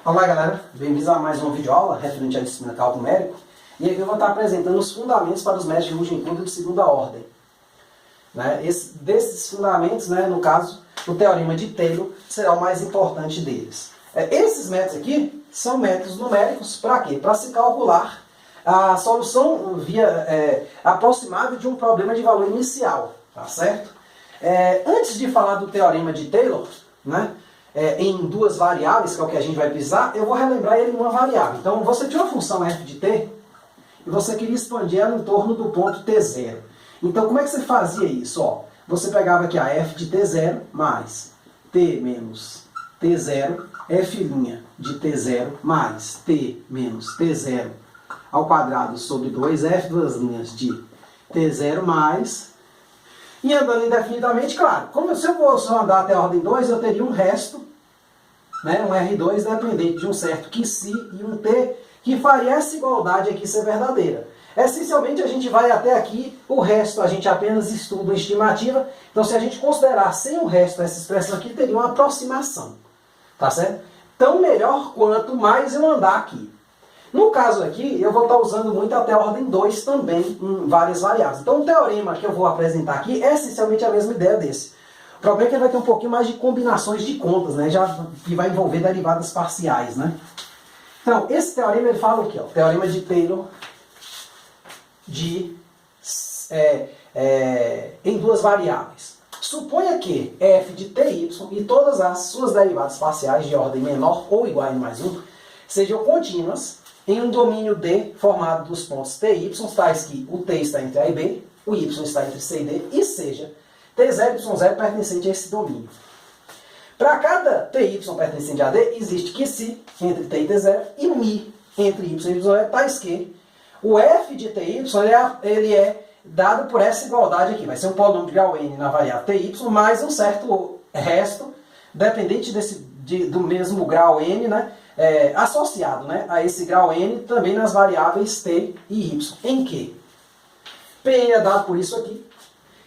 Olá galera, bem-vindos a mais uma videoaula referente à disciplina Cálculo Numérico. E aqui eu vou estar apresentando os fundamentos para os métodos de Rugem-Kutta de segunda ordem. Desses fundamentos, no caso, o teorema de Taylor será o mais importante deles. Esses métodos aqui são métodos numéricos para quê? Para se calcular a solução aproximável de um problema de valor inicial, tá certo? Antes de falar do teorema de Taylor, em duas variáveis, que é o que a gente vai precisar, eu vou relembrar ele em uma variável. Então, você tinha uma função f de t e você queria expandir ela em torno do ponto t0. Então, como é que você fazia isso? Você pegava aqui a f de t0 mais t menos t0, f' de t0 mais t menos t0 ao quadrado sobre 2f, duas linhas de t0 mais... E andando indefinidamente, claro, como se eu fosse andar até a ordem 2, eu teria um resto, um R2 dependente de um certo que si e um t, que faria essa igualdade aqui ser verdadeira. Essencialmente, a gente vai até aqui, o resto a gente apenas estuda uma estimativa. Então, se a gente considerar sem o resto essa expressão aqui, teria uma aproximação. Tá certo? Tão melhor quanto mais eu andar aqui. No caso aqui, eu vou estar usando muito até a ordem 2 também, em várias variáveis. Então, o teorema que eu vou apresentar aqui é essencialmente a mesma ideia desse. O problema é que ele vai ter um pouquinho mais de combinações de contas, que vai envolver derivadas parciais, Então, esse teorema ele fala o quê? O teorema de Taylor em duas variáveis. Suponha que f de ty e todas as suas derivadas parciais de ordem menor ou igual a n mais 1 sejam contínuas em um domínio D formado dos pontos t e y, tais que o t está entre a e b, o y está entre c e d, e seja t0 e y0 pertencente a esse domínio. Para cada ty pertencente a D, existe que si entre t e t0 e mi entre y e y0, tais que o f de ty ele é dado por essa igualdade aqui. Vai ser um polínômio de grau n na variável ty mais um certo resto dependente do mesmo grau n, associado a esse grau n também nas variáveis t e y. Em que Pn é dado por isso aqui.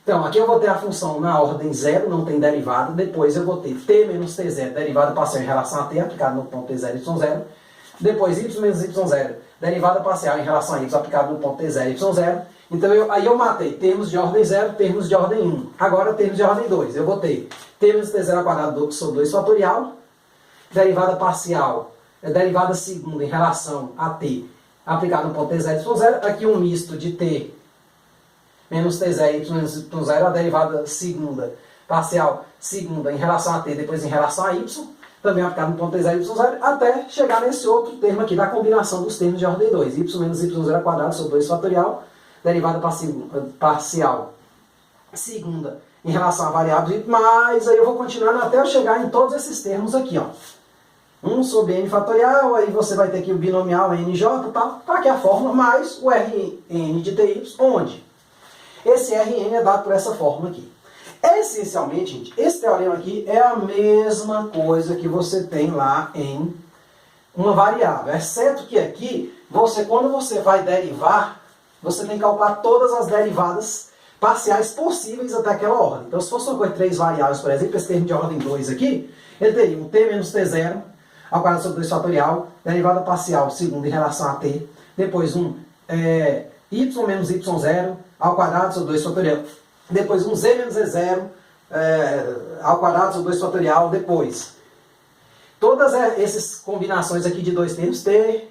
Então, aqui eu vou ter a função na ordem 0, não tem derivada. Depois eu vou ter t menos t0, derivada parcial em relação a t, aplicado no ponto t0 e y0. Depois y menos y0, derivada parcial em relação a y, aplicado no ponto t0 e y0. Então, aí eu matei termos de ordem 0, termos de ordem 1. Agora, termos de ordem 2. Eu vou ter t menos t0 ao quadrado sobre 2 fatorial, derivada parcial, derivada segunda em relação a t, aplicado no ponto t0 e y0. Aqui um misto de t menos t0 e y menos y0, a derivada segunda, parcial segunda em relação a t, depois em relação a y, também aplicado no ponto t0 e y0, até chegar nesse outro termo aqui, da combinação dos termos de ordem 2. Y menos y0 ao quadrado sobre 2 fatorial, derivada parcial segunda em relação a variáveis, mas aí eu vou continuando até eu chegar em todos esses termos aqui, 1 sobre n fatorial, aí você vai ter aqui o binomial nj, tá aqui a fórmula, mais o Rn de ty, onde esse Rn é dado por essa fórmula aqui. Essencialmente, gente, esse teorema aqui é a mesma coisa que você tem lá em uma variável, exceto que aqui, quando você vai derivar, você tem que calcular todas as derivadas parciais possíveis até aquela ordem. Então, se fosse uma coisa de 3 variáveis, por exemplo, esse termo de ordem 2 aqui, ele teria um t menos t0 ao quadrado sobre 2 fatorial, derivada parcial segunda em relação a t, depois um y menos y0 ao quadrado sobre 2 fatorial, depois um z menos z0 ao quadrado sobre 2 fatorial, depois todas essas combinações aqui de dois termos, t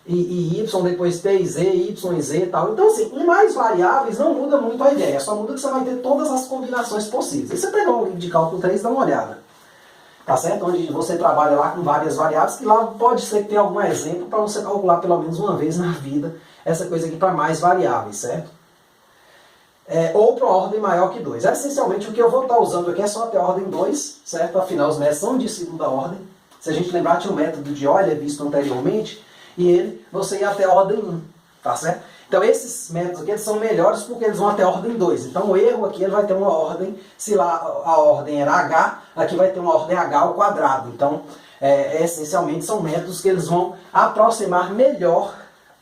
e y, depois t e z, y e z e tal. Então, assim, em mais variáveis não muda muito a ideia, só muda que você vai ter todas as combinações possíveis. E você pegou um livro de cálculo 3 e dá uma olhada. Tá certo? Onde você trabalha lá com várias variáveis, que lá pode ser que tenha algum exemplo para você calcular pelo menos uma vez na vida essa coisa aqui para mais variáveis, certo? Ou para uma ordem maior que 2. Essencialmente, o que eu vou estar usando aqui é só até a ordem 2, certo? Afinal, os métodos são de segunda ordem. Se a gente lembrar, tinha o método de Euler visto anteriormente, e você ia até a ordem 1, tá certo? Então, esses métodos aqui eles são melhores porque eles vão até a ordem 2. Então, o erro aqui ele vai ter uma ordem, se lá a ordem era h, aqui vai ter uma ordem h ao quadrado. Então, essencialmente, são métodos que eles vão aproximar melhor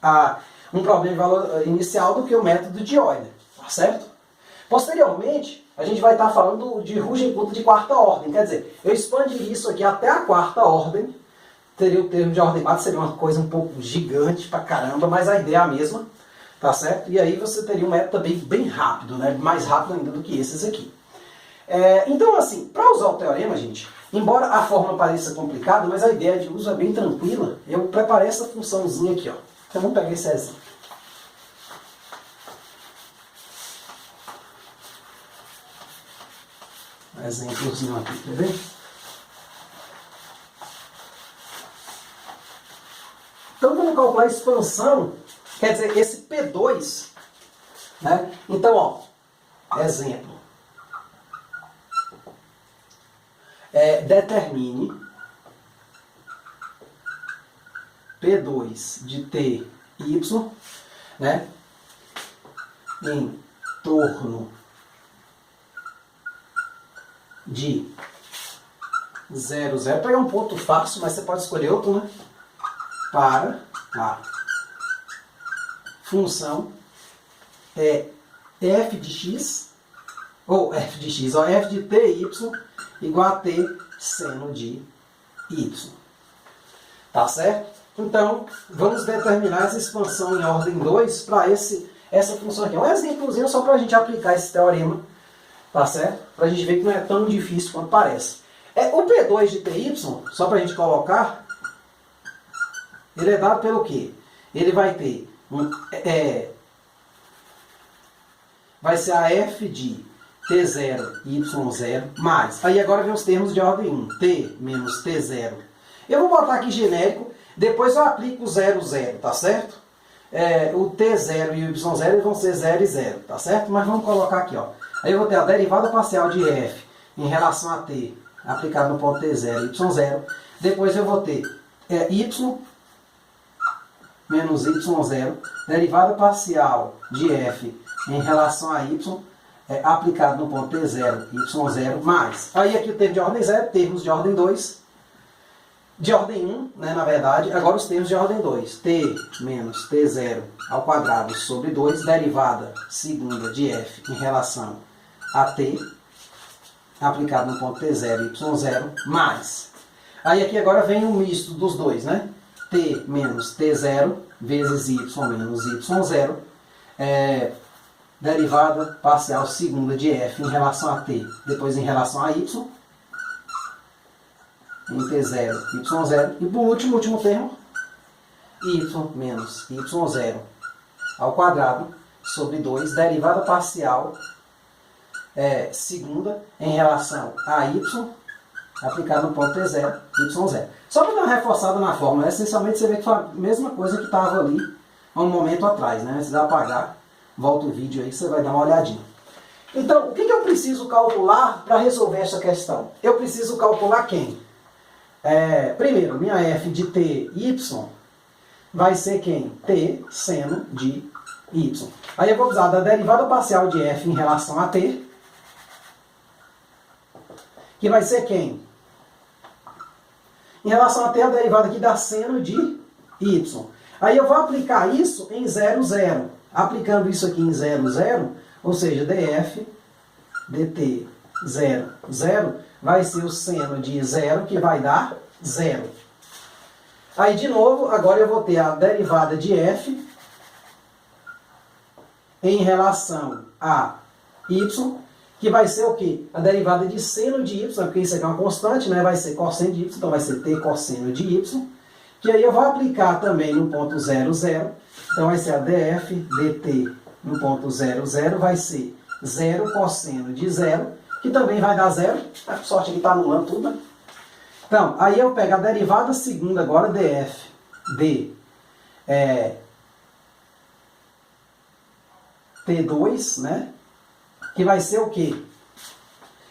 a um problema de valor inicial do que o método de Euler, tá certo? Posteriormente, a gente vai estar falando de Rugem-Kutta de quarta ordem. Quer dizer, eu expandiria isso aqui até a quarta ordem, teria o termo de ordem base, seria uma coisa um pouco gigante pra caramba, mas a ideia é a mesma, tá certo? E aí você teria um método também bem rápido, né? Mais rápido ainda do que esses aqui. Então, assim, para usar o teorema, gente, embora a forma pareça complicada, mas a ideia de uso é bem tranquila. Eu preparei essa funçãozinha aqui, ó. Então vamos pegar esse exemplo. Um exemplozinho aqui, quer ver? Então vamos calcular a expansão, quer dizer, esse P2, né? Então, ó, exemplo. Determine P2 de T, Y, né? Em torno de 0, 0. Pegar um ponto fácil, mas você pode escolher outro, né? Para a função f de x, ou f de x, ó, f de ty igual a t seno de y. Tá certo? Então, vamos determinar essa expansão em ordem 2 para essa função aqui. Um exemplozinho só para a gente aplicar esse teorema, tá certo? Para a gente ver que não é tão difícil quanto parece. O P2 de ty, só para a gente colocar, ele é dado pelo quê? Ele vai ter vai ser a f de t0, y0, mais. Aí agora vem os termos de ordem 1. T menos t0. Eu vou botar aqui genérico, depois eu aplico o 0, 0, tá certo? O t0 e o y0 vão ser 0 e 0, tá certo? Mas vamos colocar aqui, ó. Aí eu vou ter a derivada parcial de f em relação a t, aplicado no ponto t0 e y0. Depois eu vou ter y menos y0, derivada parcial de f em relação a y, aplicado no ponto t0 e y0, mais. Aí aqui o termo de ordem 0, termos de ordem 2, de ordem 1, né, na verdade, agora os termos de ordem 2. T menos t0 ao quadrado sobre 2, derivada segunda de f em relação a t, aplicado no ponto t0 e y0, mais. Aí aqui agora vem o misto dos dois, né? T menos t0 vezes y menos y0, derivada parcial segunda de f em relação a t, depois em relação a y, em t0, y0, e por último, último termo, y menos y0 ao quadrado sobre 2, derivada parcial segunda em relação a y, aplicado no ponto t0, y0. Só para dar uma reforçada na fórmula, essencialmente você vê que foi a mesma coisa que estava ali há um momento atrás, né? Antes de apagar, volta o vídeo aí que você vai dar uma olhadinha. Então, o que eu preciso calcular para resolver essa questão? Eu preciso calcular quem? Primeiro, minha f de t, y, vai ser quem? T seno de y. Aí eu vou precisar da derivada parcial de f em relação a t, que vai ser quem? Em relação a t, a derivada aqui dá seno de y. Aí eu vou aplicar isso em 0, 0. Aplicando isso aqui em 0, 0, ou seja, df dt 0, 0, vai ser o seno de 0, que vai dar 0. Aí, de novo, agora eu vou ter a derivada de f em relação a y, que vai ser o quê? A derivada de seno de y, porque isso aqui é uma constante, né? Vai ser cosseno de y, então vai ser t cosseno de y, que aí eu vou aplicar também no ponto 0, 0, então vai ser a df dt no ponto 0, 0, vai ser 0 cosseno de 0, que também vai dar 0, a sorte que está anulando tudo, né? Então, aí eu pego a derivada segunda agora, df de t2, né? Que vai ser o quê?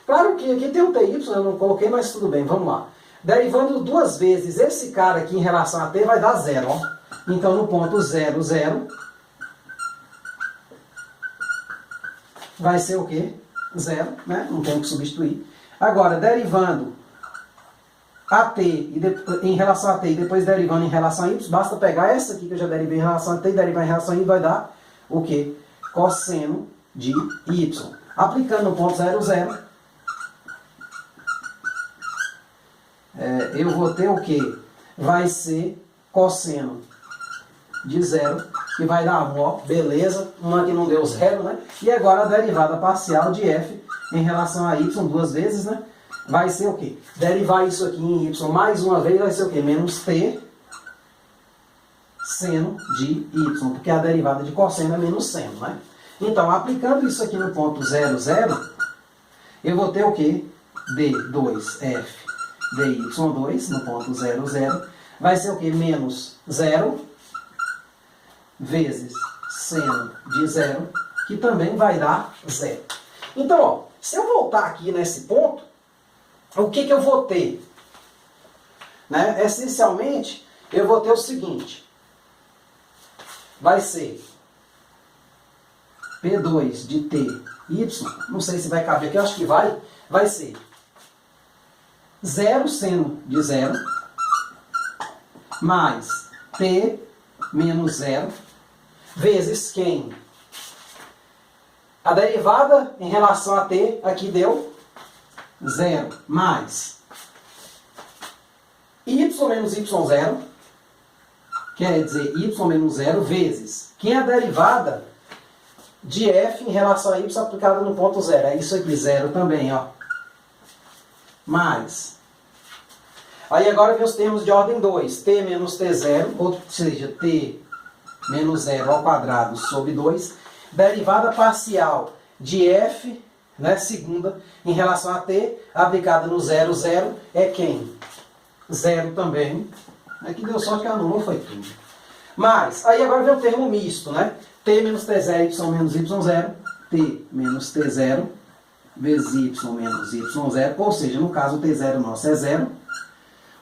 Claro que aqui tem um ty, eu não coloquei, mas tudo bem, vamos lá. Derivando duas vezes esse cara aqui em relação a t vai dar 0, ó. Então, no ponto 0, 0, vai ser o quê? 0, né? Não tem que substituir. Agora, derivando a t em relação a t e depois derivando em relação a y, basta pegar essa aqui que eu já derivei em relação a t e derivar em relação a y, vai dar o quê? Cosseno de y. Aplicando no ponto 0, 0, eu vou ter o quê? vai ser cosseno de 0, que vai dar 1, ó, beleza, uma que não deu 0, né? E agora a derivada parcial de f em relação a y duas vezes, né? Vai ser o quê? Derivar isso aqui em y mais uma vez vai ser o quê? Menos t seno de y, porque a derivada de cosseno é menos seno, né? Então, aplicando isso aqui no ponto 0, 0, eu vou ter o quê? d2f dy2 no ponto 0, 0, vai ser o quê? Menos 0 vezes seno de 0, que também vai dar 0. Então, ó, se eu voltar aqui nesse ponto, o que eu vou ter? Né? Essencialmente, eu vou ter o seguinte. Vai ser P2 de t, y, não sei se vai caber aqui, eu acho que vai ser 0 seno de 0, mais t menos 0, vezes quem? A derivada em relação a t aqui deu 0, mais y menos y0, quer dizer y menos 0, vezes quem é a derivada de f em relação a y aplicada no ponto 0. É isso aqui, 0 também, ó. Mais. Aí agora vem os termos de ordem 2. T menos T0, ou seja, T menos 0 ao quadrado sobre 2. Derivada parcial de f, né, segunda, em relação a t, aplicada no 0, 0, é quem? 0 também. Aqui deu sorte que anulou, foi tudo. Mas, aí agora vem o termo misto, né? T menos T0, y menos y0, T menos T0, vezes y menos y0, ou seja, no caso o T0 nosso é 0,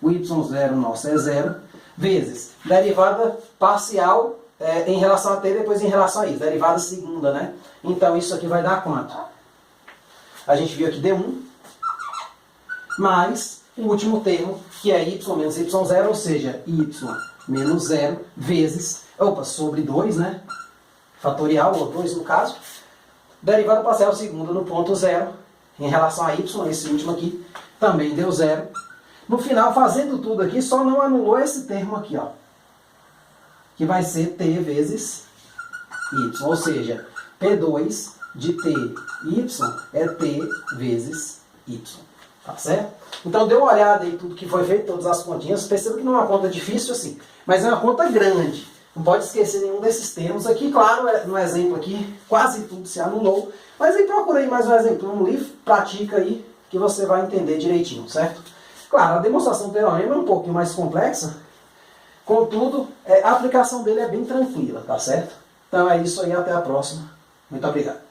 o y0 nosso é 0, vezes derivada parcial em relação a t, depois em relação a y, derivada segunda, né? Então isso aqui vai dar quanto? A gente viu aqui D1, mais o último termo, que é y menos y0, ou seja, y menos 0, vezes, sobre 2, né? Fatorial, ou 2 no caso, derivada parcial segunda no ponto 0, em relação a y, esse último aqui, também deu 0. No final, fazendo tudo aqui, só não anulou esse termo aqui, ó, que vai ser t vezes y, ou seja, P2 de t, y é t vezes y, tá certo? Então, dê uma olhada em tudo que foi feito, todas as continhas, perceba que não é uma conta difícil assim, mas é uma conta grande. Não pode esquecer nenhum desses termos. Aqui, claro, no exemplo aqui, quase tudo se anulou. Mas aí procura aí mais um exemplo no livro, pratica aí, que você vai entender direitinho, certo? Claro, a demonstração do teorema é um pouquinho mais complexa, contudo, a aplicação dele é bem tranquila, tá certo? Então é isso aí, até a próxima. Muito obrigado.